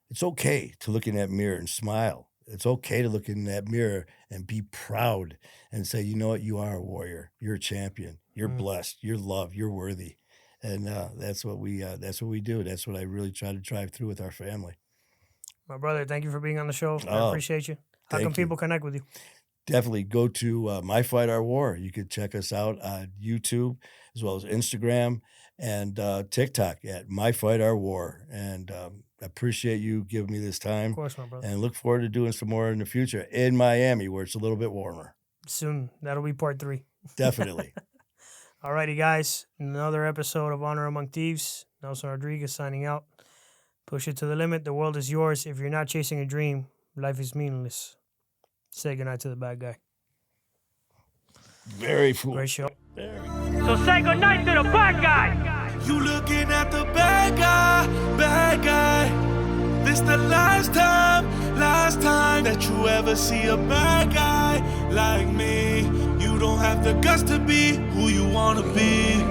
it's okay to look in that mirror and smile. It's okay to look in that mirror and be proud and say, you know what, you are a warrior. You're a champion. You're blessed. You're loved. You're worthy. And that's what we do. That's what I really try to drive through with our family. My brother, thank you for being on the show. I appreciate you. How can people connect with you? Definitely go to My Fight Our War. You can check us out on YouTube as well as Instagram and TikTok at My Fight Our War. And I appreciate you giving me this time. Of course, my brother. And look forward to doing some more in the future in Miami, where it's a little bit warmer. Soon. That'll be part 3. Definitely. Alrighty, guys. Another episode of Honor Among Thieves. Nelson Rodriguez signing out. Push it to the limit. The world is yours. If you're not chasing a dream, life is meaningless. Say goodnight to the bad guy. Very cool. Great show. So say goodnight to the bad guy. You looking at the bad guy. This the last time that you ever see a bad guy like me. You don't have the guts to be who you wanna be.